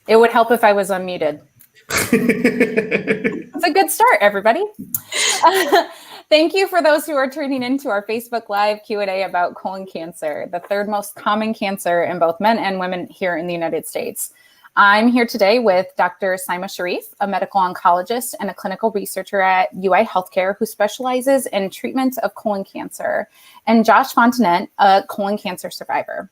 It would help if I was unmuted. That's a good start, everybody. Thank you for those who are tuning into our Facebook Live Q&A about colon cancer, the third most common cancer in both men and women here in the United States. I'm here today with Dr. Saima Sharif, a medical oncologist and a clinical researcher at UI Healthcare who specializes in treatment of colon cancer, and Josh Fontenette, a colon cancer survivor.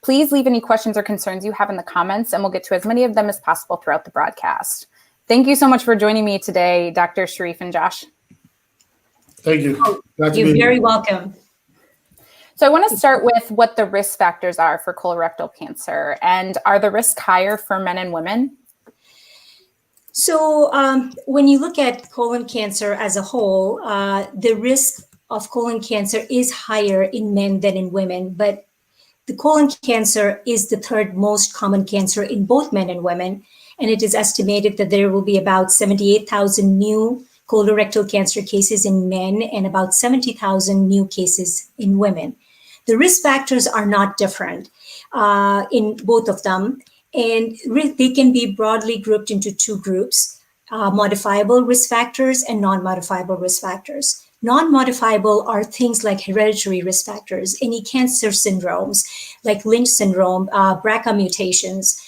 Please leave any questions or concerns you have in the comments, and we'll get to as many of them as possible throughout the broadcast. Thank you so much for joining me today, Dr. Sharif and Josh. Thank you. You're very welcome. So I want to start with what the risk factors are for colorectal cancer, and are the risks higher for men and women? So when you look at colon cancer as a whole, the risk of colon cancer is higher in men than in women, but the colon cancer is the third most common cancer in both men and women, and it is estimated that there will be about 78,000 new colorectal cancer cases in men and about 70,000 new cases in women. The risk factors are not different in both of them, and they can be broadly grouped into two groups, modifiable risk factors and non-modifiable risk factors. Non-modifiable are things like hereditary risk factors, any cancer syndromes like Lynch syndrome, BRCA mutations,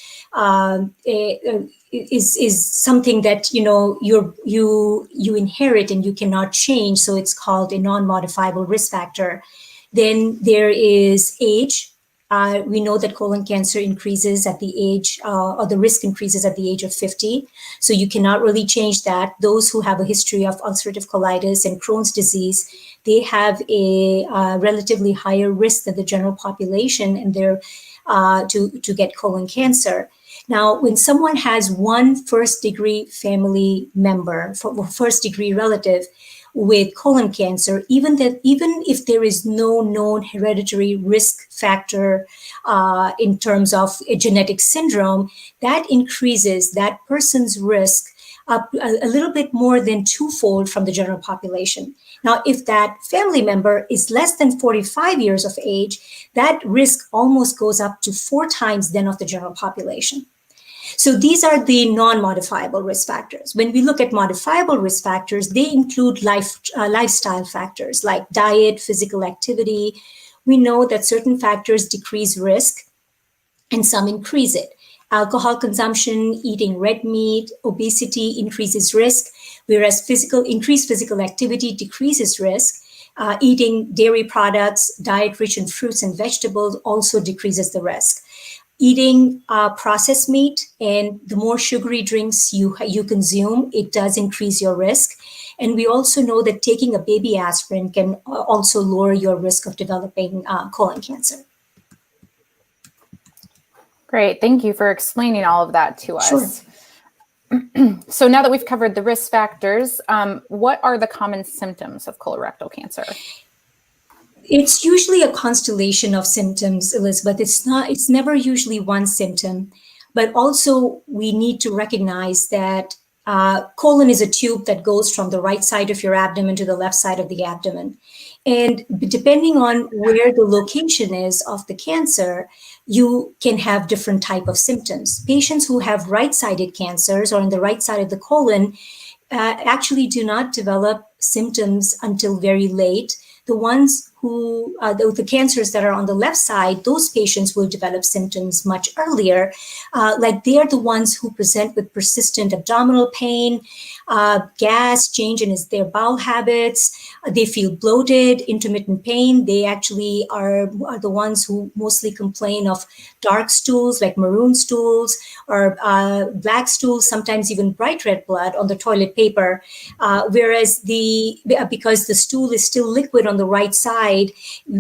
is something that you inherit and you cannot change, so it's called a non-modifiable risk factor. Then there is age. We know that colon cancer increases at the age, or the risk increases at the age of 50. So you cannot really change that. Those who have a history of ulcerative colitis and Crohn's disease, they have a relatively higher risk than the general population, and they're to get colon cancer. Now, when someone has one first-degree family member, first-degree relative with colon cancer, even if there is no known hereditary risk factor in terms of a genetic syndrome, that increases that person's risk up a little bit more than twofold from the general population. Now, if that family member is less than 45 years of age, that risk almost goes up to 4 times that of the general population. So these are the non-modifiable risk factors. When we look at modifiable risk factors, they include lifestyle factors like diet, physical activity. We know that certain factors decrease risk and some increase it. Alcohol consumption, eating red meat, obesity increases risk, whereas increased physical activity decreases risk. Eating dairy products, diet rich in fruits and vegetables also decreases the risk. Eating processed meat and the more sugary drinks you consume, it does increase your risk. And we also know that taking a baby aspirin can also lower your risk of developing colon cancer. Great, thank you for explaining all of that to us. Sure. So now that we've covered the risk factors, what are the common symptoms of colorectal cancer? It's usually a constellation of symptoms, Elizabeth. It's never usually one symptom, but also we need to recognize that colon is a tube that goes from the right side of your abdomen to the left side of the abdomen. And depending on where the location is of the cancer, you can have different type of symptoms. Patients who have right-sided cancers or on the right side of the colon actually do not develop symptoms until very late. The ones who, the cancers that are on the left side, those patients will develop symptoms much earlier. Like they are the ones who present with persistent abdominal pain, gas, change in their bowel habits. They feel bloated, intermittent pain. They actually are the ones who mostly complain of dark stools, like maroon stools, or black stools, sometimes even bright red blood on the toilet paper. Whereas because the stool is still liquid on the right side,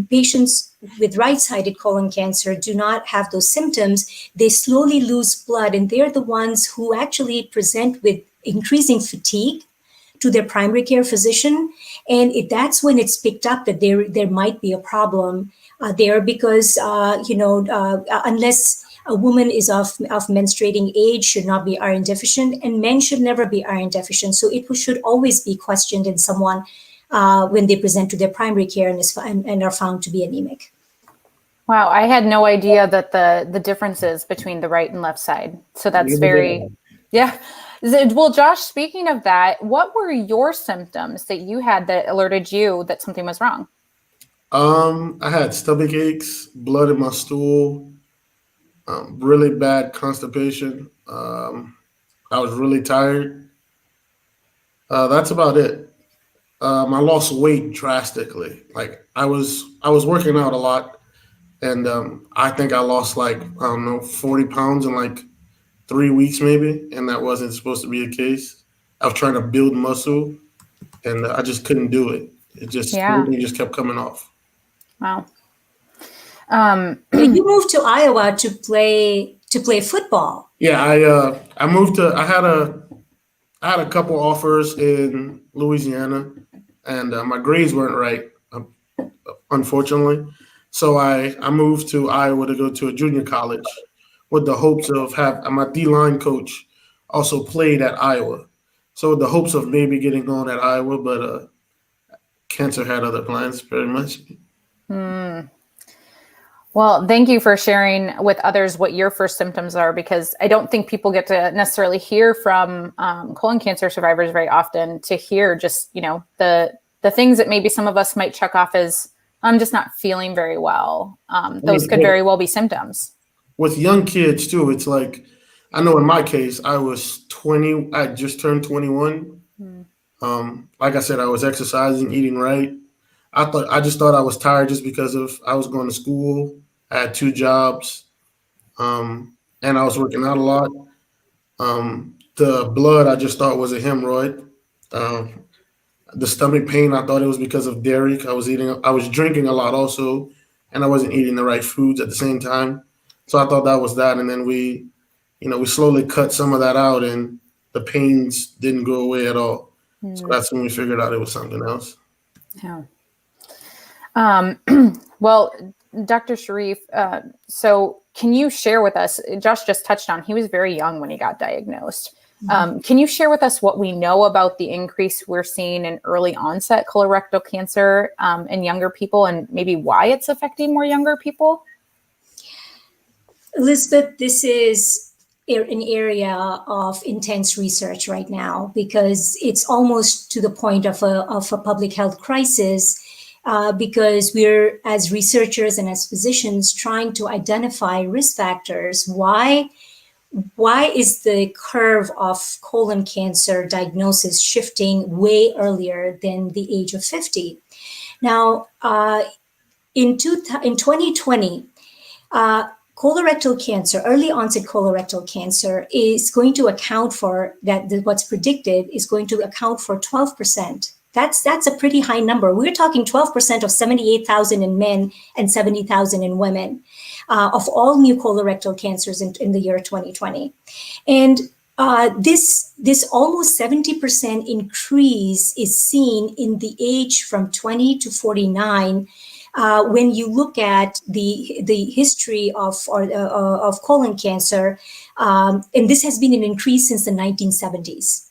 patients with right-sided colon cancer do not have those symptoms. They slowly lose blood, and they're the ones who actually present with increasing fatigue to their primary care physician. And that's when it's picked up that there might be a problem there, because unless a woman is of menstruating age, should not be iron deficient, and men should never be iron deficient. So it should always be questioned in someone when they present to their primary care and are found to be anemic. Wow, I had no idea that the differences between the right and left side. So that's very, yeah. Well, Josh, speaking of that, what were your symptoms that you had that alerted you that something was wrong? I had stomach aches, blood in my stool, really bad constipation. I was really tired. That's about it. I lost weight drastically. Like I was working out a lot, and I think I lost like, I don't know, 40 pounds in like 3 weeks maybe, and that wasn't supposed to be the case. I was trying to build muscle, and I just couldn't do it. Yeah. Everything just kept coming off. Wow. You moved to Iowa to play football. Yeah, I moved to. I had a couple offers in Louisiana, and my grades weren't right, unfortunately. So I moved to Iowa to go to a junior college with the hopes of have my D line coach also played at Iowa, so with the hopes of maybe getting on at Iowa, but cancer had other plans, pretty much. Well, thank you for sharing with others what your first symptoms are, because I don't think people get to necessarily hear from colon cancer survivors very often, to hear just, the things that maybe some of us might check off as, I'm just not feeling very well. Those could very well be symptoms. With young kids too, it's like, I know in my case, I was 20. I just turned 21. Like I said, I was exercising, eating right. I just thought I was tired just because of I was going to school. I had two jobs, and I was working out a lot. The blood I just thought was a hemorrhoid. Um, the stomach pain I thought it was because of dairy. I was drinking a lot also, and I wasn't eating the right foods at the same time. So I thought that was that, and then we slowly cut some of that out, and the pains didn't go away at all. So that's when we figured out it was something else. Yeah. Well, Dr. Sharif, so can you share with us, Josh just touched on, he was very young when he got diagnosed. Can you share with us what we know about the increase we're seeing in early onset colorectal cancer in younger people, and maybe why it's affecting more younger people? Elizabeth, this is an area of intense research right now, because it's almost to the point of a public health crisis, because we're, as researchers and as physicians, trying to identify risk factors. Why is the curve of colon cancer diagnosis shifting way earlier than the age of 50? Now, in 2020, colorectal cancer, early onset colorectal cancer, is going to account for that. What's predicted is going to account for 12%. That's a pretty high number. We're talking 12% of 78,000 in men and 70,000 in women, of all new colorectal cancers in the year 2020. And this almost 70% increase is seen in the age from 20 to 49. When you look at the history of colon cancer, and this has been an increase since the 1970s.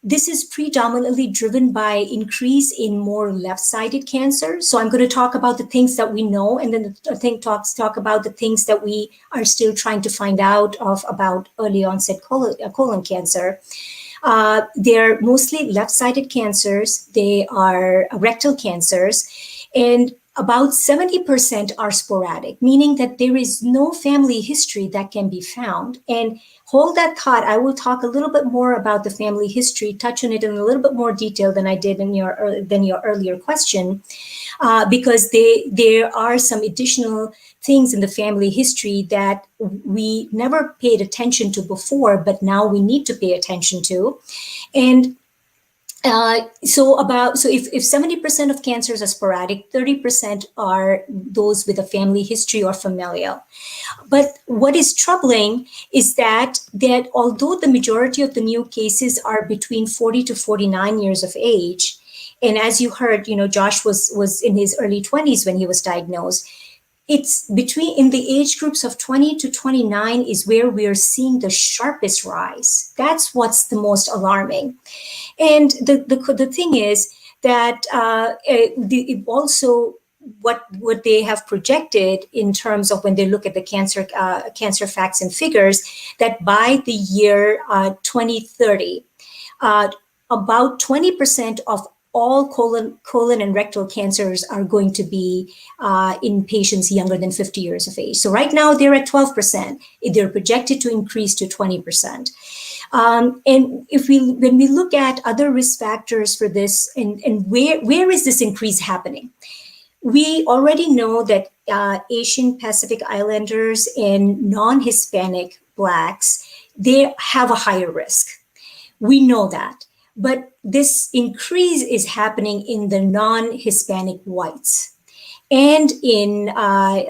This is predominantly driven by increase in more left-sided cancer. So I'm going to talk about the things that we know, and then talk about the things that we are still trying to find out about early onset colon cancer. They're mostly left-sided cancers. They are rectal cancers, and about 70% are sporadic, meaning that there is no family history that can be found. And hold that thought. I will talk a little bit more about the family history, touch on it in a little bit more detail than I did in your earlier question, because there are some additional things in the family history that we never paid attention to before, but now we need to pay attention to. And so if 70% of cancers are sporadic, 30% are those with a family history or familial. But what is troubling is that although the majority of the new cases are between 40 to 49 years of age, and as you heard, Josh was in his early 20s when he was diagnosed. It's in the age groups of 20 to 29 is where we're seeing the sharpest rise. That's what's the most alarming. And the thing is that also what they have projected in terms of when they look at the cancer facts and figures, that by the year 2030, about 20% of all colon and rectal cancers are going to be in patients younger than 50 years of age. So right now they're at 12%. They're projected to increase to 20%. And when we look at other risk factors for this, and where is this increase happening? We already know that Asian Pacific Islanders and non-Hispanic Blacks, they have a higher risk. We know that. But this increase is happening in the non-Hispanic whites, and in the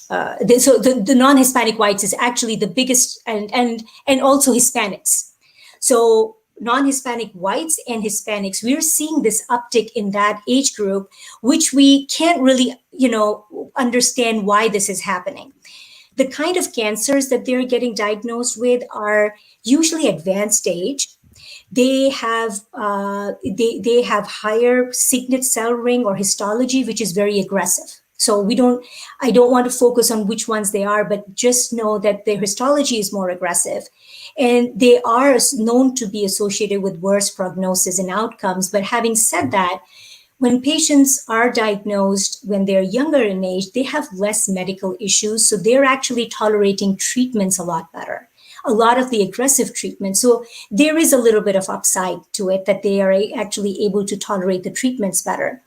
non-Hispanic whites is actually the biggest, and also Hispanics. So non-Hispanic whites and Hispanics, we're seeing this uptick in that age group, which we can't really, understand why this is happening. The kind of cancers that they're getting diagnosed with are usually advanced stage. They have higher signet cell ring or histology, which is very aggressive. So I don't want to focus on which ones they are, but just know that their histology is more aggressive. And they are known to be associated with worse prognosis and outcomes. But having said that, when patients are diagnosed when they're younger in age, they have less medical issues. So they're actually tolerating treatments a lot better, a lot of the aggressive treatment. So there is a little bit of upside to it, that they are actually able to tolerate the treatments better.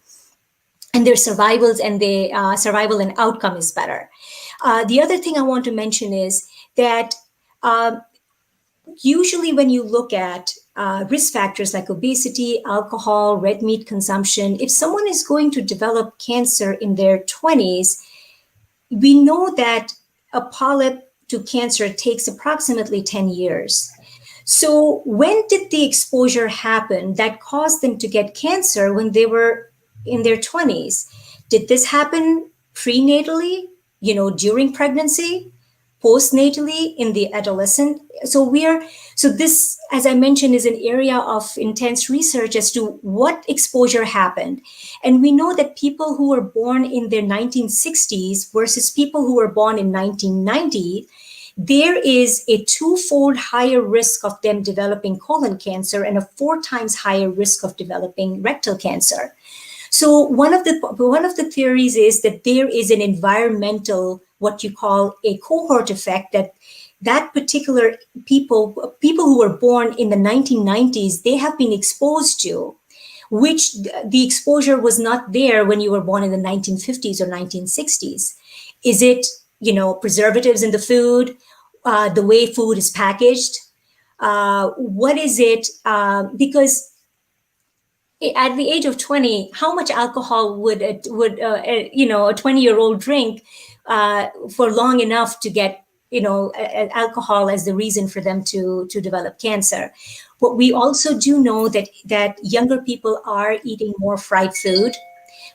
And their survival and outcome is better. The other thing I want to mention is that usually when you look at risk factors like obesity, alcohol, red meat consumption, if someone is going to develop cancer in their 20s, we know that a polyp to cancer takes approximately 10 years. So when did the exposure happen that caused them to get cancer when they were in their 20s? Did this happen prenatally, during pregnancy, postnatally, in the adolescent? So this, as I mentioned, is an area of intense research as to what exposure happened. And we know that people who were born in their 1960s versus people who were born in 1990, there is a 2-fold higher risk of them developing colon cancer and a 4 times higher risk of developing rectal cancer. So one of the theories is that there is an environmental, what you call a cohort effect, that particular people who were born in the 1990s, they have been exposed to, which the exposure was not there when you were born in the 1950s or 1960s. Is it, preservatives in the food, the way food is packaged? What is it? Because at the age of 20, how much alcohol would a 20-year-old drink for long enough to get alcohol as the reason for them to develop cancer? But we also do know that younger people are eating more fried food,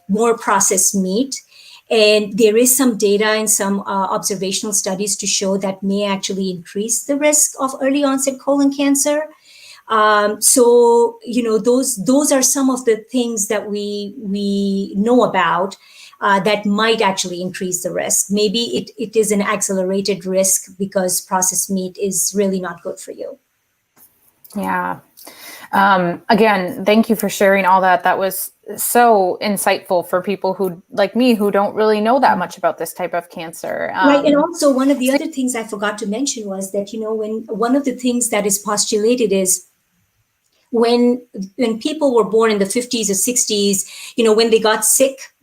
more processed meat, and there is some data and some observational studies to show that may actually increase the risk of early onset colon cancer. So those are some of the things that we know about that might actually increase the risk. Maybe it is an accelerated risk because processed meat is really not good for you. Yeah. Again, thank you for sharing all that. That was so insightful for people who, like me, who don't really know that much about this type of cancer. Right. And also one of the other things I forgot to mention was that, when one of the things that is postulated is when people were born in the 50s or 60s, when they got sick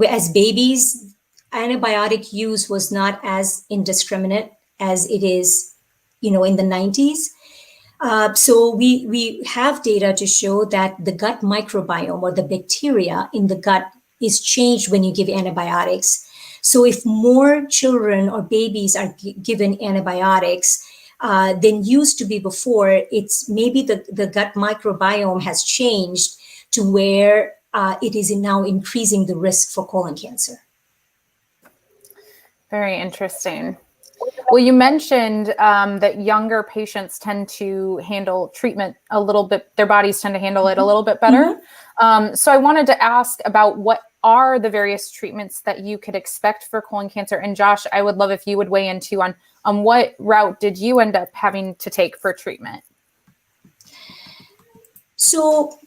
as babies, antibiotic use was not as indiscriminate as it is, in the 90s. So we have data to show that the gut microbiome, or the bacteria in the gut, is changed when you give antibiotics. So if more children or babies are given antibiotics than used to be before, it's maybe the gut microbiome has changed to where it is now increasing the risk for colon cancer. Very interesting. Well, you mentioned that younger patients tend to handle treatment a little bit, their bodies tend to handle it a little bit better. So I wanted to ask about what are the various treatments that you could expect for colon cancer. And Josh, I would love if you would weigh in too on what route did you end up having to take for treatment? So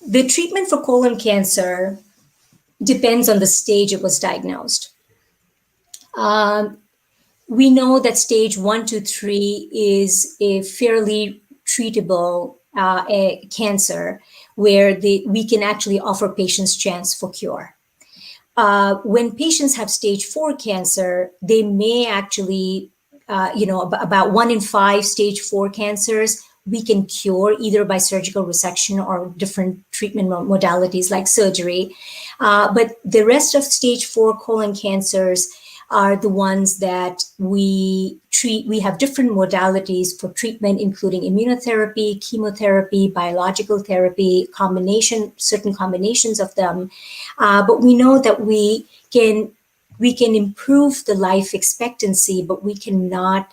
the treatment for colon cancer depends on the stage it was diagnosed. We know that stage 1 to 3 is a fairly treatable cancer where we can actually offer patients chance for cure. When patients have stage 4 cancer, they may actually, about 1 in 5 stage 4 cancers, we can cure either by surgical resection or different treatment modalities like surgery. But the rest of stage 4 colon cancers are the ones that we treat. We have different modalities for treatment, including immunotherapy, chemotherapy, biological therapy, certain combinations of them. But we know that we can improve the life expectancy, but we cannot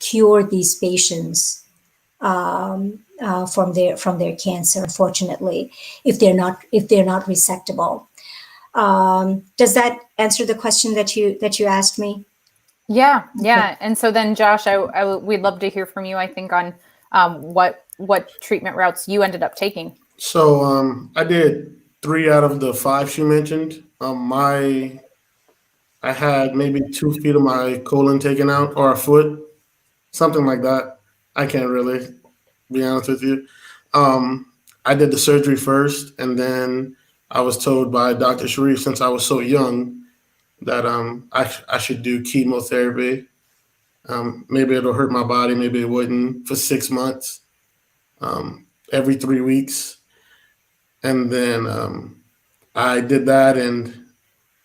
cure these patients from their cancer, unfortunately, if they're not resectable. Does that answer the question that you asked me? Yeah. And so then, Josh, we'd love to hear from you, I think, on what treatment routes you ended up taking. So I did 3 out of the 5 she mentioned. I had maybe 2 feet of my colon taken out, or a foot, something like that. I can't really be honest with you. I did the surgery first, and then I was told by Dr. Sharif, since I was so young, that I should do chemotherapy. Maybe it'll hurt my body, maybe it wouldn't, for 6 months, every 3 weeks. And then I did that, and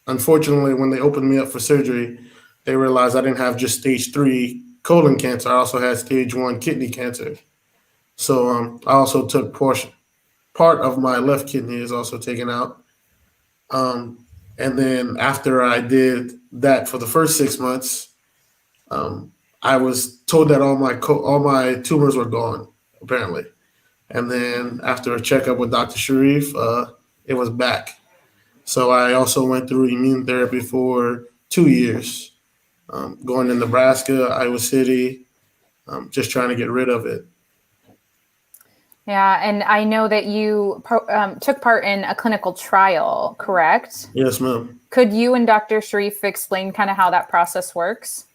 unfortunately, when they opened me up for surgery, they realized I didn't have just stage 3 colon cancer. I also had stage 1 kidney cancer. So I also took part of my left kidney is also taken out. And then after I did that for the first 6 months, I was told that all my tumors were gone, apparently. And then after a checkup with Dr. Sharif, it was back. So I also went through immune therapy for 2 years, going to Nebraska, Iowa City, just trying to get rid of it. Yeah, and I know that you took part in a clinical trial, correct? Yes, ma'am. Could you and Dr. Sharif explain kind of how that process works?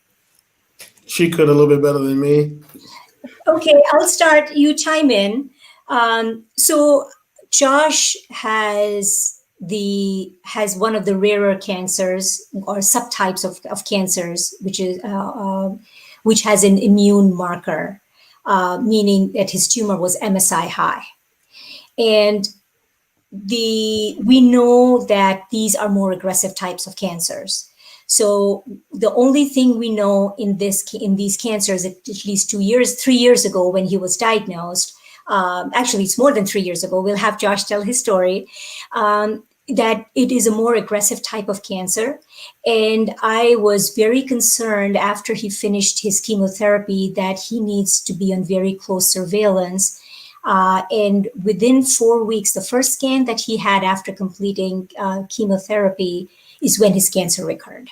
She could a little bit better than me. Okay, I'll start. You chime in. So Josh has one of the rarer cancers or subtypes of cancers, which has an immune marker, meaning that his tumor was MSI high. And we know that these are more aggressive types of cancers. So the only thing we know in these cancers, at least 3 years ago when he was diagnosed, actually it's more than 3 years ago, we'll have Josh tell his story, that it is a more aggressive type of cancer. And I was very concerned after he finished his chemotherapy that he needs to be on very close surveillance. And within 4 weeks, the first scan that he had after completing chemotherapy is when his cancer recurred.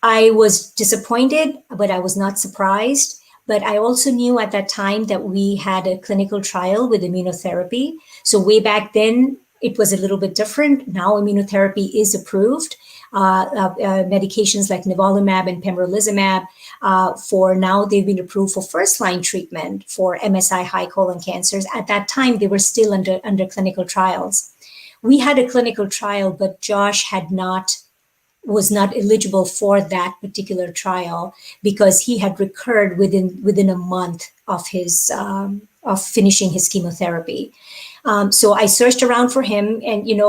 I was disappointed, but I was not surprised. But I also knew at that time that we had a clinical trial with immunotherapy. So way back then, it was a little bit different. Now immunotherapy is approved. Medications like nivolumab and pembrolizumab, they've been approved for first-line treatment for MSI high colon cancers. At that time, they were still under clinical trials. We had a clinical trial, but Josh was not eligible for that particular trial because he had recurred within a month of his of finishing his chemotherapy. So I searched around for him, and I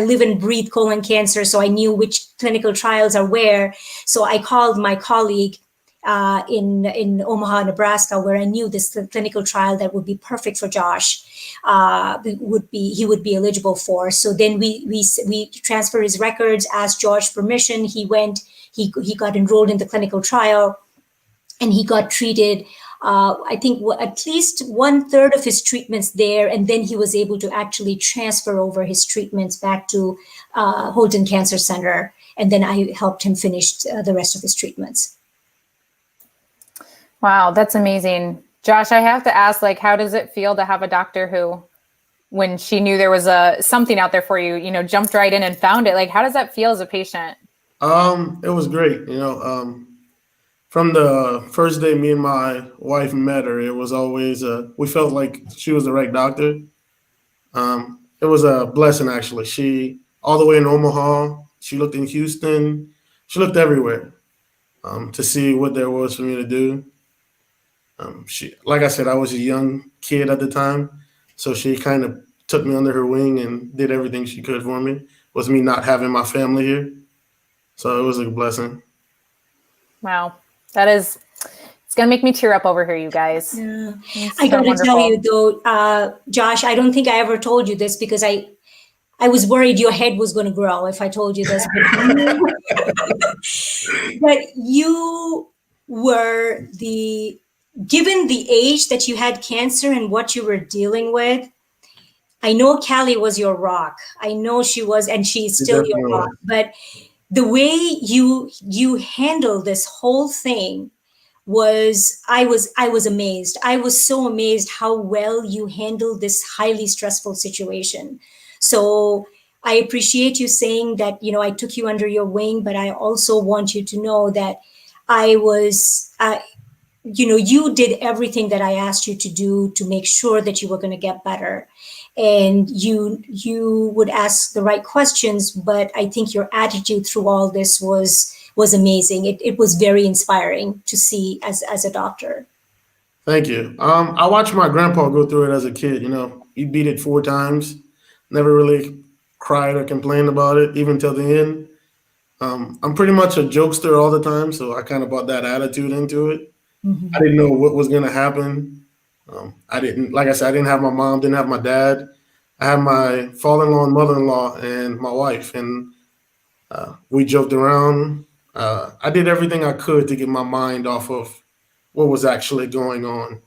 live and breathe colon cancer, so I knew which clinical trials are where. So I called my colleague in Omaha, Nebraska, where I knew this clinical trial that would be perfect for Josh. He would be eligible for. So then we transferred his records, asked George permission. He went, he got enrolled in the clinical trial, and he got treated. I think at least 1/3 of his treatments there, and then he was able to actually transfer over his treatments back to Holton Cancer Center, and then I helped him finish the rest of his treatments. Wow, that's amazing. Josh, I have to ask, like, how does it feel to have a doctor who, when she knew there was something out there for you, you know, jumped right in and found it? Like, how does that feel as a patient? It was great. You know, from the first day me and my wife met her, it was always we felt like she was the right doctor. It was a blessing, actually. She all the way in Omaha. She looked in Houston. She looked everywhere to see what there was for me to do. She, like I said, I was a young kid at the time, so she kind of took me under her wing and did everything she could for me. Was me not having my family here, so it was a blessing. Wow, that is, it's gonna make me tear up over here, you guys. Yeah. It's I so got to tell wonderful. you though, Josh, I don't think I ever told you this because I was worried your head was going to grow if I told you this. But you were given the age that you had cancer and what you were dealing with, I know Callie was your rock. I know she was, and she's still your Definitely rock. was. But the way you handled this whole thing I was amazed. I was so amazed how well you handled this highly stressful situation. So I appreciate you saying that, you know, I took you under your wing, but I also want you to know that I was, you know, you did everything that I asked you to do to make sure that you were going to get better. And you would ask the right questions, but I think your attitude through all this was amazing. It was very inspiring to see as a doctor. Thank you. I watched my grandpa go through it as a kid. You know, he beat it 4 times, never really cried or complained about it, even till the end. I'm pretty much a jokester all the time, so I kind of brought that attitude into it. I Mhm. didn't know what was going to happen. I didn't, like I said, I didn't have my mom, didn't have my dad. I had my father-in-law and mother-in-law and my wife, and we joked around. I did everything I could to get my mind off of what was actually going on.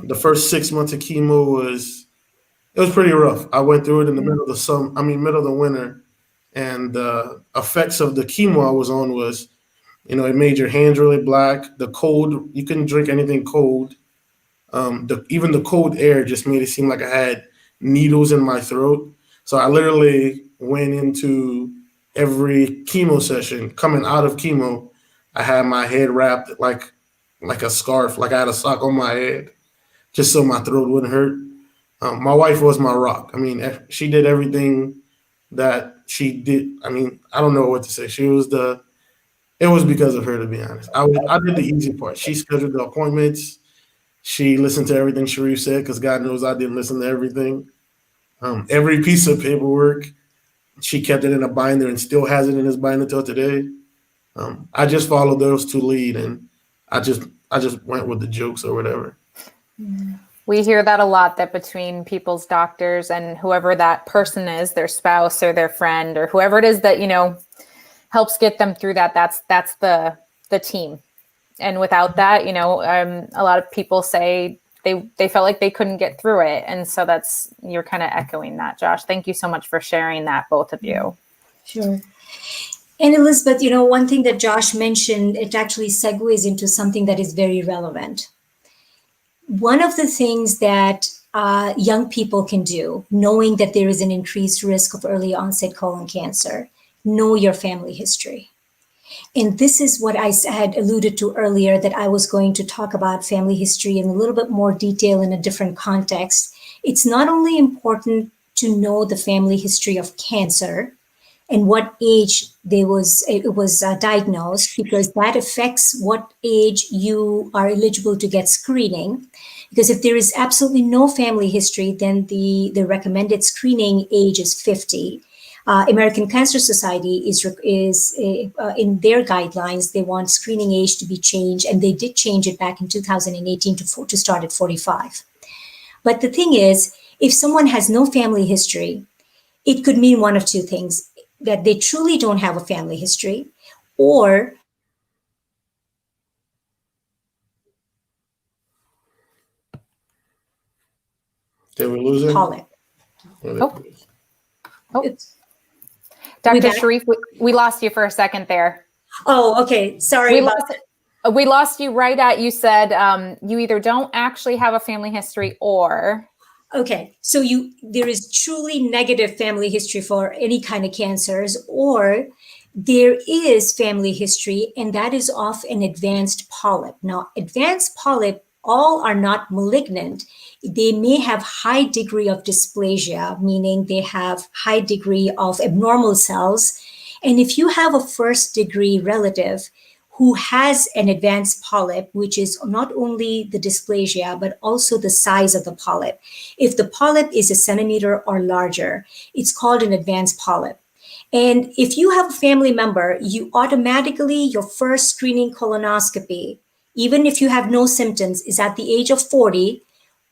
The first 6 months of chemo was pretty rough. I went through it in the middle of the middle of the winter, and the effects of the chemo I was on was, you know, it made your hands really black. The cold, you couldn't drink anything cold. Even the cold air just made it seem like I had needles in my throat. So I literally went into every chemo session. Coming out of chemo, I had my head wrapped like a scarf, like I had a sock on my head, just so my throat wouldn't hurt. My wife was my rock. I mean, she did everything that she did. I mean, I don't know what to say. It was because of her, to be honest. I did the easy part. She scheduled the appointments. She listened to everything Sharif said, because God knows I didn't listen to everything. Every piece of paperwork, she kept it in a binder and still has it in his binder till today. I just followed those two lead, and I just went with the jokes or whatever. We hear that a lot, that between people's doctors and whoever that person is, their spouse or their friend or whoever it is that, you know, helps get them through that, that's the team. And without that, you know, a lot of people say they felt like they couldn't get through it. And so you're kind of echoing that, Josh. Thank you so much for sharing that, both of you. Sure. And Elizabeth, you know, one thing that Josh mentioned, it actually segues into something that is very relevant. One of the things that young people can do, knowing that there is an increased risk of early onset colon cancer, know your family history. And this is what I had alluded to earlier, that I was going to talk about family history in a little bit more detail in a different context. It's not only important to know the family history of cancer and what age it was diagnosed, because that affects what age you are eligible to get screening. Because if there is absolutely no family history, then the recommended screening age is 50. American Cancer Society is in their guidelines, they want screening age to be changed, and they did change it back in 2018 to start at 45. But the thing is, if someone has no family history, it could mean one of two things: that they truly don't have a family history, or Did we lose him? polyp. Oh. It's- Dr. that- Sharif, we lost you for a second there. Oh, okay. Sorry We lost you right at, you said you either don't actually have a family history or. Okay, so there is truly negative family history for any kind of cancers, or there is family history, and that is of an advanced polyp. Now, advanced polyp all are not malignant. They may have high degree of dysplasia, meaning they have high degree of abnormal cells. And if you have a first degree relative who has an advanced polyp, which is not only the dysplasia, but also the size of the polyp. If the polyp is a centimeter or larger, it's called an advanced polyp. And if you have a family member, you automatically, your first screening colonoscopy, even if you have no symptoms, is at the age of 40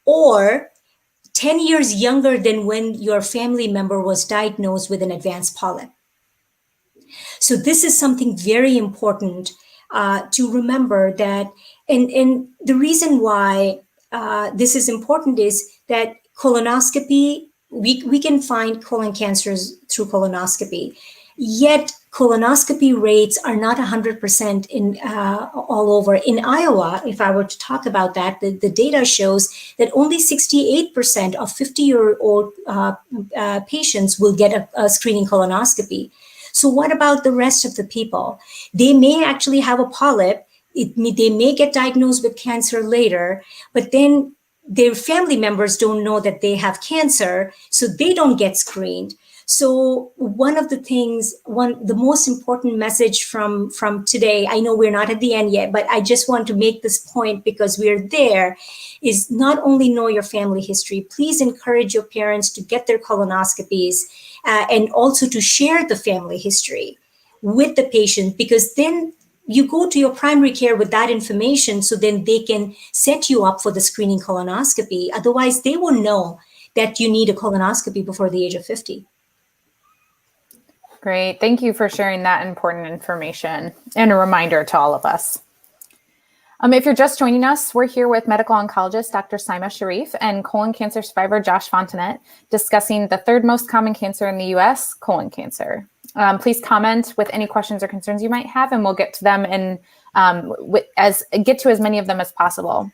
or 10 years younger than when your family member was diagnosed with an advanced polyp. So this is something very important to remember that, and the reason why this is important is that colonoscopy, we can find colon cancers through colonoscopy, yet colonoscopy rates are not 100% in all over. In Iowa, if I were to talk about that, the data shows that only 68% of 50-year-old patients will get a screening colonoscopy. So what about the rest of the people? They may actually have a polyp. They may get diagnosed with cancer later, but then their family members don't know that they have cancer, so they don't get screened. So one of the things, the most important message from today, I know we're not at the end yet, but I just want to make this point because we're there, is not only know your family history, please encourage your parents to get their colonoscopies and also to share the family history with the patient, because then you go to your primary care with that information, so then they can set you up for the screening colonoscopy. Otherwise, they will know that you need a colonoscopy before the age of 50. Great. Thank you for sharing that important information and a reminder to all of us. If you're just joining us, we're here with medical oncologist Dr. Saima Sharif and colon cancer survivor Josh Fontenette discussing the third most common cancer in the U.S., colon cancer. Please comment with any questions or concerns you might have, and we'll get to them and get to as many of them as possible.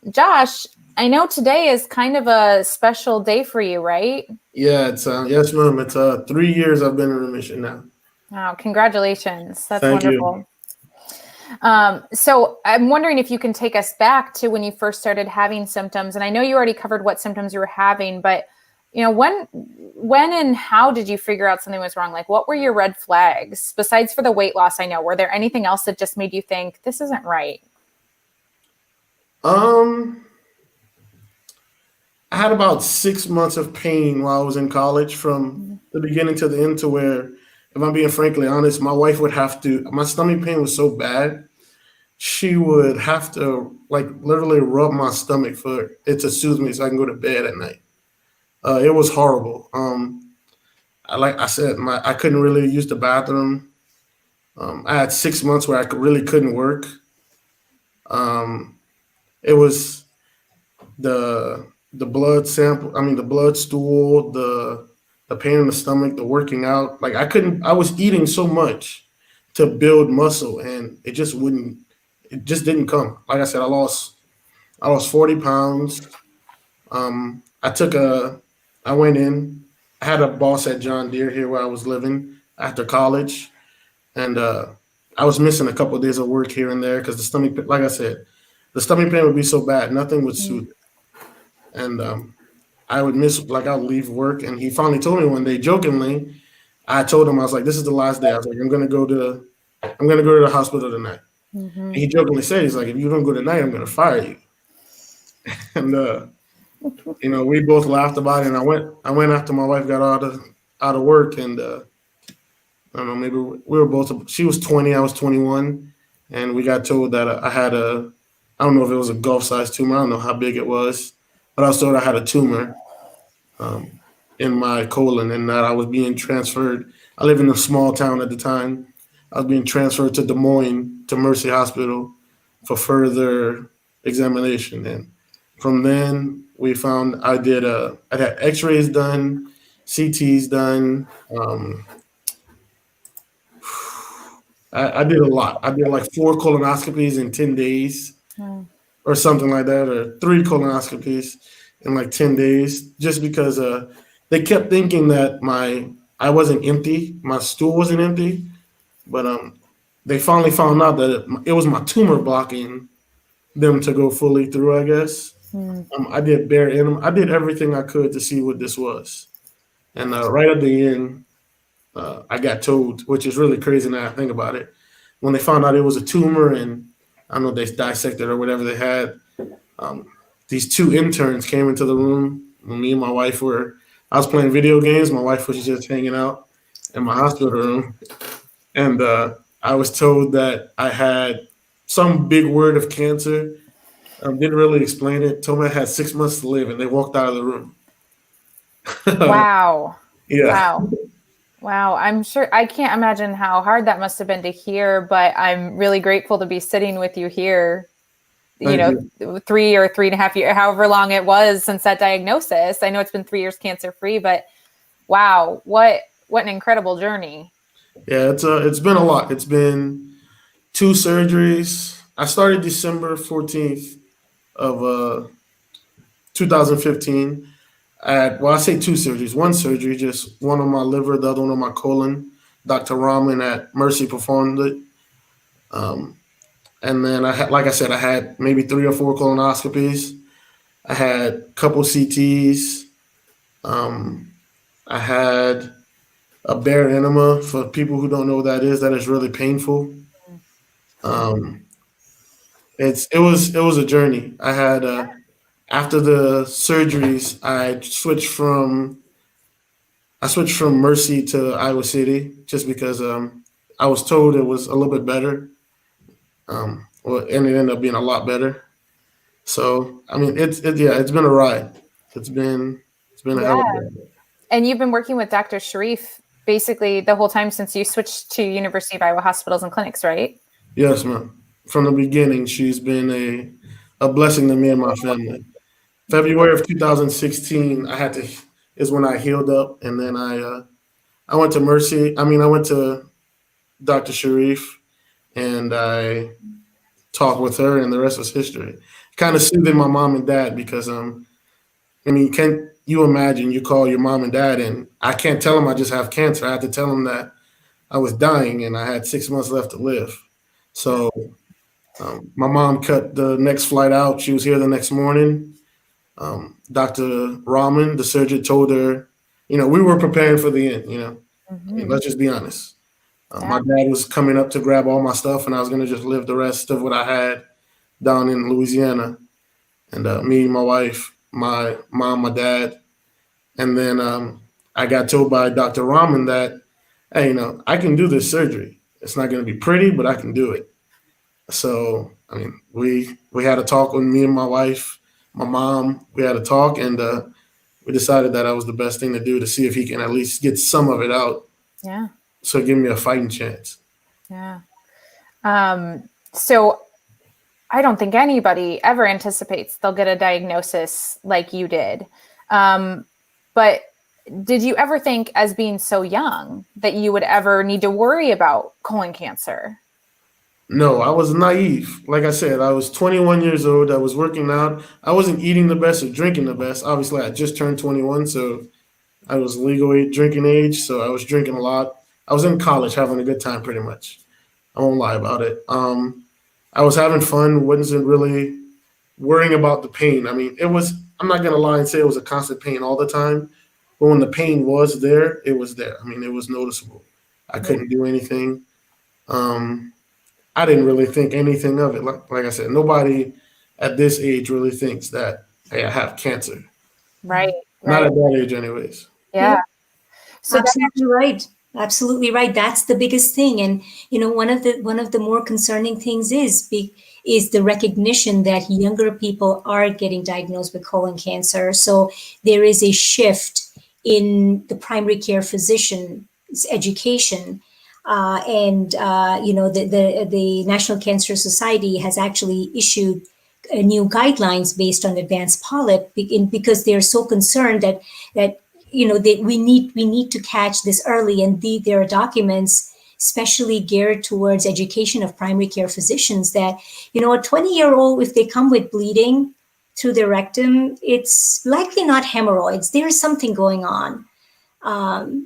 Josh, I know today is kind of a special day for you, right? Yeah, it's yes, ma'am. It's 3 years I've been in remission now. Wow, congratulations. That's Thank wonderful. you. So I'm wondering if you can take us back to when you first started having symptoms. And I know you already covered what symptoms you were having, but when and how did you figure out something was wrong? Like, what were your red flags besides for the weight loss? I know, were there anything else that just made you think this isn't right? I had about 6 months of pain while I was in college, from the beginning to the end, to where, if I'm being frankly honest, my wife would have to, my stomach pain was so bad, she would have to literally rub my stomach for it to soothe me so I can go to bed at night. It was horrible. Like I said, I couldn't really use the bathroom. I had 6 months where I really couldn't work. It was the blood sample, the blood stool, the pain in the stomach, the working out. I was eating so much to build muscle, and it just didn't come. Like I said, I lost 40 pounds. I went in, I had a boss at John Deere here where I was living after college, and I was missing a couple of days of work here and there because the stomach, like I said, the stomach pain would be so bad, nothing would soothe it. And I would I would leave work, and he finally told me one day, jokingly, I told him, I was like, this is the last day. I was like, I'm gonna go to the hospital tonight. Mm-hmm. And he jokingly said, he's like, if you don't go tonight, I'm gonna fire you. And we both laughed about it, and I went after my wife got out of work, and I don't know, maybe we were both, she was 20, I was 21, and we got told that I had I don't know if it was a golf-sized tumor, I don't know how big it was, but I was told I had a tumor in my colon, and that I was being transferred. I lived in a small town at the time. I was being transferred to Des Moines, to Mercy Hospital, for further examination. And from then, we found I had X-rays done, CTs done. I did a lot. I did like 4 colonoscopies in 10 days Mm. or something like that, or 3 colonoscopies in like 10 days, just because they kept thinking that I wasn't empty, my stool wasn't empty, but they finally found out that it was my tumor blocking them to go fully through, I guess. Mm. I did bare enema. I did everything I could to see what this was. And right at the end, I got told, which is really crazy now I think about it, when they found out it was a tumor and I don't know, they dissected or whatever they had, um, these 2 interns came into the room when me and my wife I was playing video games. My wife was just hanging out in my hospital room. And I was told that I had some big word of cancer. Didn't really explain it. Told me I had 6 months to live, and they walked out of the room. Wow. Yeah. Wow. Wow. I'm sure I can't imagine how hard that must have been to hear, but I'm really grateful to be sitting with you here, Thank you. 3 or 3.5 years, however long it was since that diagnosis. I know it's been 3 years cancer free, but wow, what an incredible journey. Yeah, it's been a lot. It's been 2 surgeries. I started December 14th of 2015. I say 2 surgeries. One surgery, just one on my liver, the other one on my colon. Dr. Rahman at Mercy performed it. And then like I said, I had maybe 3 or 4 colonoscopies. I had a couple CTs. Um, I had a bare enema. For people who don't know what that is really painful. Um, it was a journey. I had after the surgeries, I switched from Mercy to Iowa City just because I was told it was a little bit better. And it ended up being a lot better. So I mean, it's been a ride. It's been a hell Yeah. of a ride. And you've been working with Dr. Sharif basically the whole time since you switched to University of Iowa hospitals and clinics, right? Yes, ma'am. From the beginning, she's been a blessing to me and my family. February of 2016, is when I healed up, and then I went to Mercy. I went to Dr. Sharif, and I talked with her, and the rest was history. Kind of soothing my mom and dad because can you imagine you call your mom and dad, and I can't tell them I just have cancer. I had to tell them that I was dying and I had 6 months left to live. So my mom cut the next flight out. She was here the next morning. Dr. Rahman, the surgeon, told her, we were preparing for the end. I mean, let's just be honest. My dad was coming up to grab all my stuff, and I was going to just live the rest of what I had down in Louisiana. And me, my wife, my mom, my dad. And then I got told by Dr. Rahman that, hey, I can do this surgery. It's not going to be pretty, but I can do it. So, I mean, we had a talk with me and my wife, my mom. We had a talk, and we decided that was the best thing to do to see if he can at least get some of it out. Yeah. So give me a fighting chance. Yeah. So I don't think anybody ever anticipates they'll get a diagnosis like you did. But did you ever think, as being so young, that you would ever need to worry about colon cancer? No, I was naive. Like I said, I was 21 years old. I was working out. I wasn't eating the best or drinking the best. Obviously, I just turned 21, so I was legal drinking age. So I was drinking a lot. I was in college having a good time, pretty much. I won't lie about it. I was having fun. Wasn't really worrying about the pain. I mean, I'm not gonna lie and say it was a constant pain all the time, but when the pain was there, it was there. I mean, it was noticeable. I couldn't do anything. I didn't really think anything of it. Like I said, nobody at this age really thinks that, hey, I have cancer. Right. Not at that age, anyways. Yeah. So Absolutely right. Absolutely right. That's the biggest thing. And one of the more concerning things is the recognition that younger people are getting diagnosed with colon cancer. So there is a shift in the primary care physician's education. The National Cancer Society has actually issued new guidelines based on advanced polyp because they're so concerned that we need to catch this early, and there are documents especially geared towards education of primary care physicians that a 20-year-old, if they come with bleeding through their rectum, it's likely not hemorrhoids. There is something going on.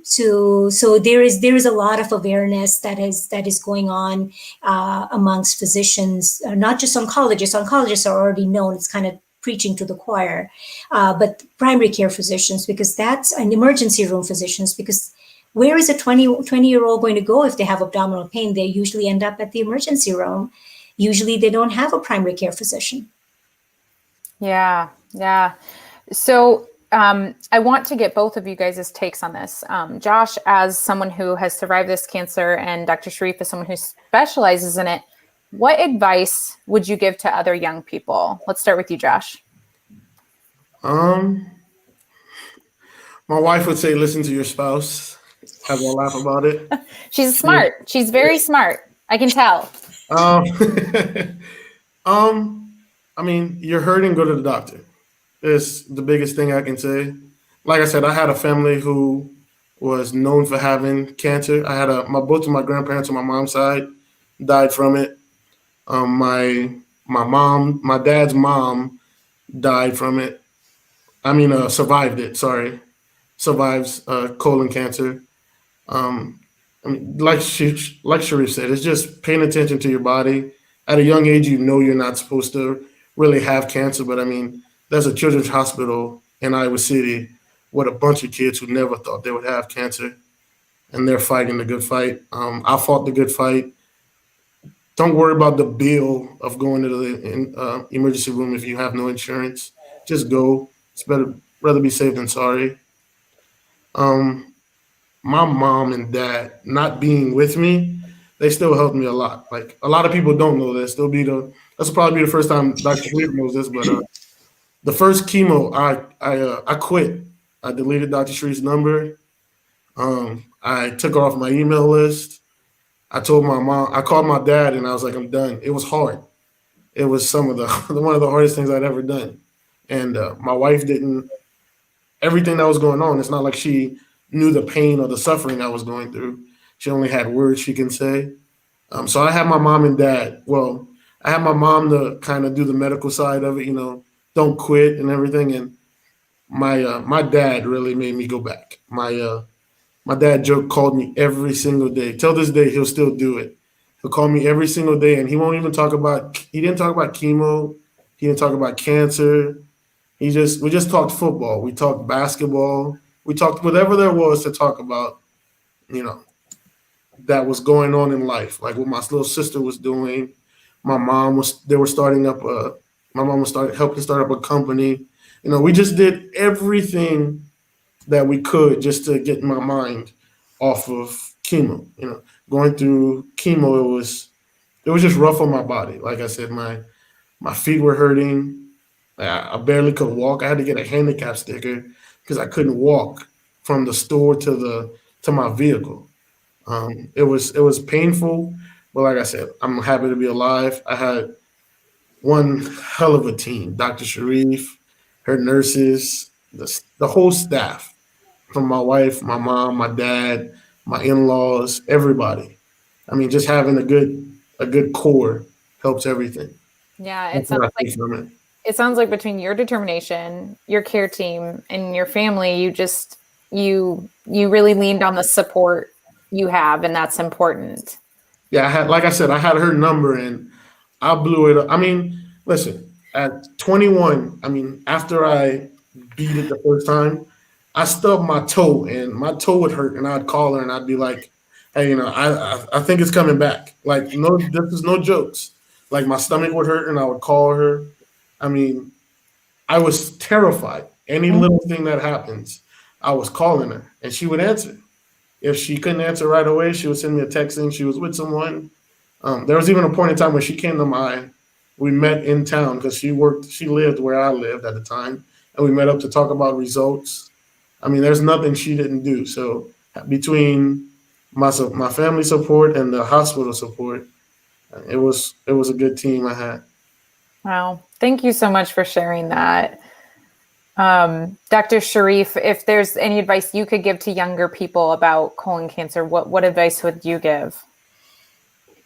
So there is a lot of awareness that is going on amongst physicians, not just oncologists. Oncologists are already known. It's kind of preaching to the choir, but primary care physicians, because that's an emergency room physicians, because where is a 20-year-old going to go if they have abdominal pain? They usually end up at the emergency room. Usually they don't have a primary care physician. Yeah. So I want to get both of you guys' takes on this. Josh, as someone who has survived this cancer, and Dr. Sharif, as someone who specializes in it, what advice would you give to other young people? Let's start with you, Josh. My wife would say, listen to your spouse. Have a laugh about it. She's smart. She's very smart. I can tell. I mean, you're hurting, go to the doctor. It's the biggest thing I can say. Like I said, I had a family who was known for having cancer. I had both of my grandparents on my mom's side died from it. My dad's mom died from it. I mean, survived it. Sorry, survives colon cancer. I mean, like Sharif said, it's just paying attention to your body. At a young age, you're not supposed to really have cancer, but I mean, there's a children's hospital in Iowa City with a bunch of kids who never thought they would have cancer, and they're fighting the good fight. I fought the good fight. Don't worry about the bill of going to the emergency room if you have no insurance. Just go. It's rather be safe than sorry. My mom and dad not being with me, they still helped me a lot. Like, a lot of people don't know this. That's probably be the first time Dr. Sharif knows this, but the first chemo, I quit. I deleted Dr. Sharif's number. I took her off my email list. I told my mom, I called my dad, and I was like, I'm done. It was hard. It was one of the hardest things I'd ever done. And my wife didn't, everything that was going on, it's not like she knew the pain or the suffering I was going through. She only had words she can say. So I had my mom and dad. Well, I had my mom to kind of do the medical side of it, don't quit and everything. And my dad really made me go back. My dad called me every single day. Till this day, he'll still do it. He'll call me every single day, and he didn't talk about chemo. He didn't talk about cancer. We just talked football. We talked basketball. We talked whatever there was to talk about, that was going on in life, like what my little sister was doing. My mom was helping start up a company. We just did everything that we could just to get my mind off of chemo. Going through chemo, it was just rough on my body. Like I said, my feet were hurting. I barely could walk. I had to get a handicap sticker because I couldn't walk from the store to my vehicle. It was painful, but like I said, I'm happy to be alive. I had one hell of a team: Dr. Sharif, her nurses, the whole staff, from my wife, my mom, my dad, my in-laws, everybody. I mean, just having a good core helps everything. Yeah, it sounds like between your determination, your care team, and your family, you really leaned on the support you have, and that's important. Yeah, I had her number, and I blew it up. I mean, listen, at 21, I mean, after I beat it the first time, I stubbed my toe, and my toe would hurt, and I'd call her, and I'd be like, hey, I think it's coming back. Like, no, this is no jokes. Like, my stomach would hurt, and I would call her. I mean, I was terrified. Any little thing that happens, I was calling her, and she would answer. If she couldn't answer right away, she would send me a text saying she was with someone. There was even a point in time when she came to we met in town because she lived where I lived at the time, and we met up to talk about results. I mean, there's nothing she didn't do. So between my family support and the hospital support, it was a good team I had. Wow. Thank you so much for sharing that. Dr. Sharif, if there's any advice you could give to younger people about colon cancer, what advice would you give?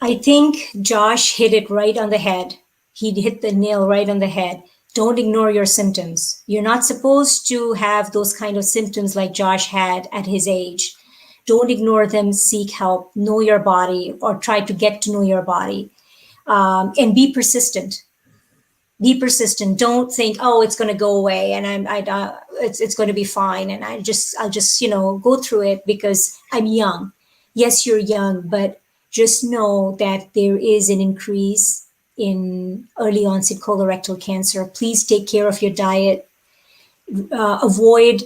I think Josh hit it right on the head. He hit the nail right on the head. Don't ignore your symptoms. You're not supposed to have those kind of symptoms like Josh had at his age. Don't ignore them. Seek help. Know your body, or try to get to know your body, and be persistent. Be persistent. Don't think, oh, it's going to go away and it's going to be fine, and I'll just go through it because I'm young. Yes, you're young, but just know that there is an increase in early onset colorectal cancer. Please take care of your diet. Avoid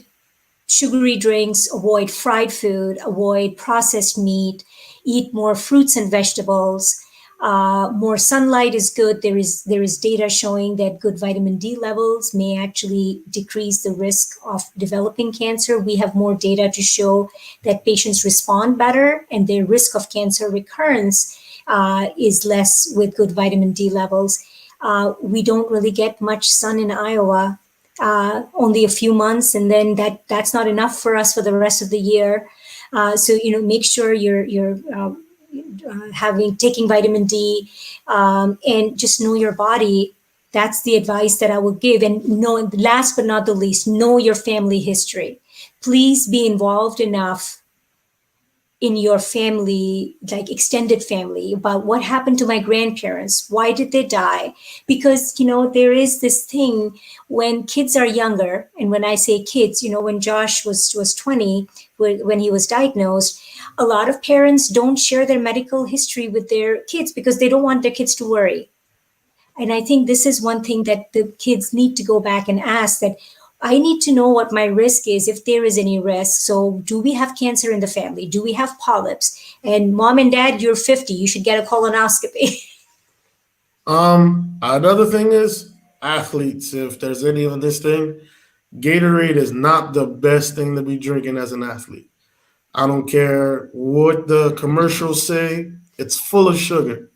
sugary drinks, avoid fried food, avoid processed meat, eat more fruits and vegetables. More sunlight is good. There is data showing that good vitamin D levels may actually decrease the risk of developing cancer. We have more data to show that patients respond better and their risk of cancer recurrence is less with good vitamin D levels. We don't really get much sun in Iowa, only a few months, and then that's not enough for us for the rest of the year. So make sure you're taking vitamin D, and just know your body. That's the advice that I will give. And last but not the least, know your family history. Please be involved enough in your family, like extended family, about what happened to my grandparents. Why did they die? Because, there is this thing when kids are younger. And when I say kids, when Josh was 20, when he was diagnosed, a lot of parents don't share their medical history with their kids because they don't want their kids to worry. And I think this is one thing that the kids need to go back and ask, that I need to know what my risk is, if there is any risk. So do we have cancer in the family? Do we have polyps? And mom and dad, you're 50, you should get a colonoscopy. Another thing is athletes. If there's any of this thing, Gatorade is not the best thing to be drinking as an athlete. I don't care what the commercials say. It's full of sugar.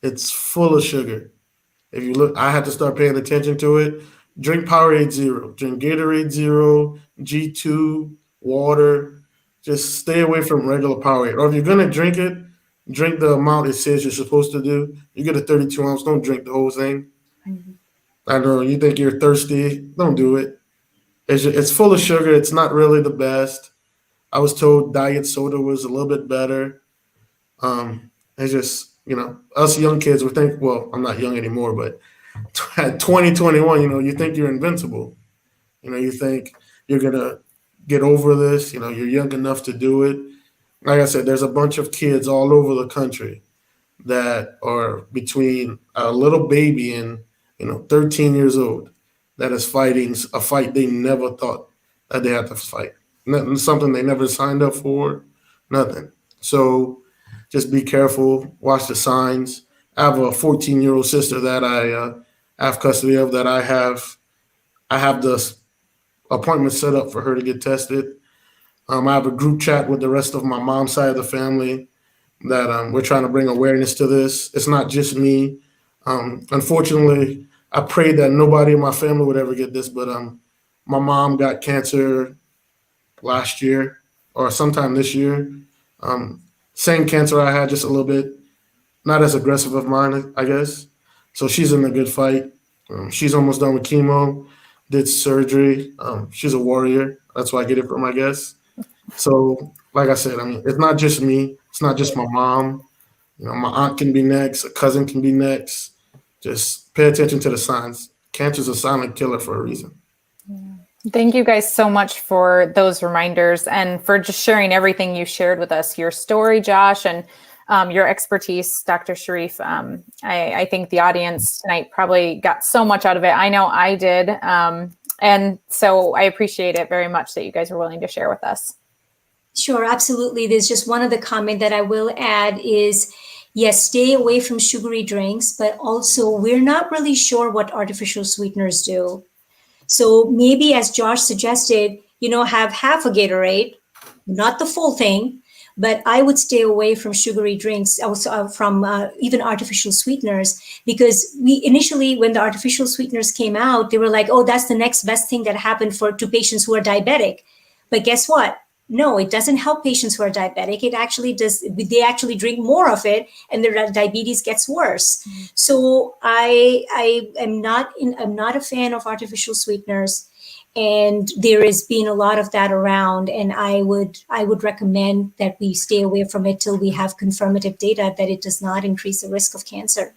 It's full of sugar. If you look, I had to start paying attention to it. Drink Powerade Zero. Drink Gatorade Zero, G2, water. Just stay away from regular Powerade. Or if you're gonna drink it, drink the amount it says you're supposed to do. You get a 32 ounce. Don't drink the whole thing. I know you think you're thirsty. Don't do it. It's full of sugar. It's not really the best. I was told diet soda was a little bit better. It's just, us young kids, we think, well, I'm not young anymore, but at 2021, you think you're invincible. You think you're going to get over this. You're young enough to do it. Like I said, there's a bunch of kids all over the country that are between a little baby and, 13 years old that is fighting a fight they never thought that they had to fight. Something they never signed up for, nothing. So just be careful, watch the signs. I have a 14-year-old sister that I have custody of, that I have the appointment set up for her to get tested. I have a group chat with the rest of my mom's side of the family that we're trying to bring awareness to this. It's not just me. Unfortunately, I prayed that nobody in my family would ever get this, but my mom got cancer last year or sometime this year. Same cancer I had, just a little bit, not as aggressive of mine, I guess. So she's in a good fight. She's almost done with chemo, did surgery. She's a warrior. That's why I get it from, I guess. So, like I said, it's not just me. It's not just my mom. My aunt can be next. A cousin can be next. Just pay attention to the signs. Cancer's a silent killer for a reason. Thank you guys so much for those reminders and for just sharing everything you shared with us, your story, Josh, and your expertise, Dr. Sharif. I think the audience tonight probably got so much out of it. I know I did. And so I appreciate it very much that you guys are willing to share with us. Sure, absolutely. There's just one other comment that I will add is, yes, stay away from sugary drinks, but also we're not really sure what artificial sweeteners do. So maybe, as Josh suggested, have half a Gatorade, not the full thing, but I would stay away from sugary drinks, also from even artificial sweeteners, because we initially, when the artificial sweeteners came out, they were like, oh, that's the next best thing that happened to patients who are diabetic. But guess what? No, it doesn't help patients who are diabetic. It actually does. They actually drink more of it, and their diabetes gets worse. Mm-hmm. So I'm not a fan of artificial sweeteners, and there has been a lot of that around. And I would recommend that we stay away from it till we have confirmative data that it does not increase the risk of cancer.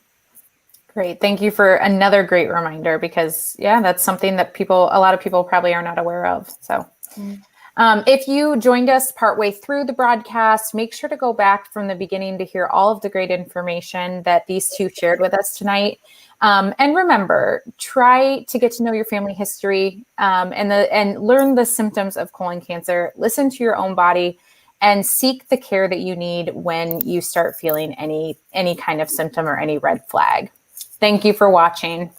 Great. Thank you for another great reminder, because that's something that a lot of people probably are not aware of. So. Mm-hmm. If you joined us partway through the broadcast, make sure to go back from the beginning to hear all of the great information that these two shared with us tonight. And remember, try to get to know your family history and learn the symptoms of colon cancer. Listen to your own body and seek the care that you need when you start feeling any kind of symptom or any red flag. Thank you for watching.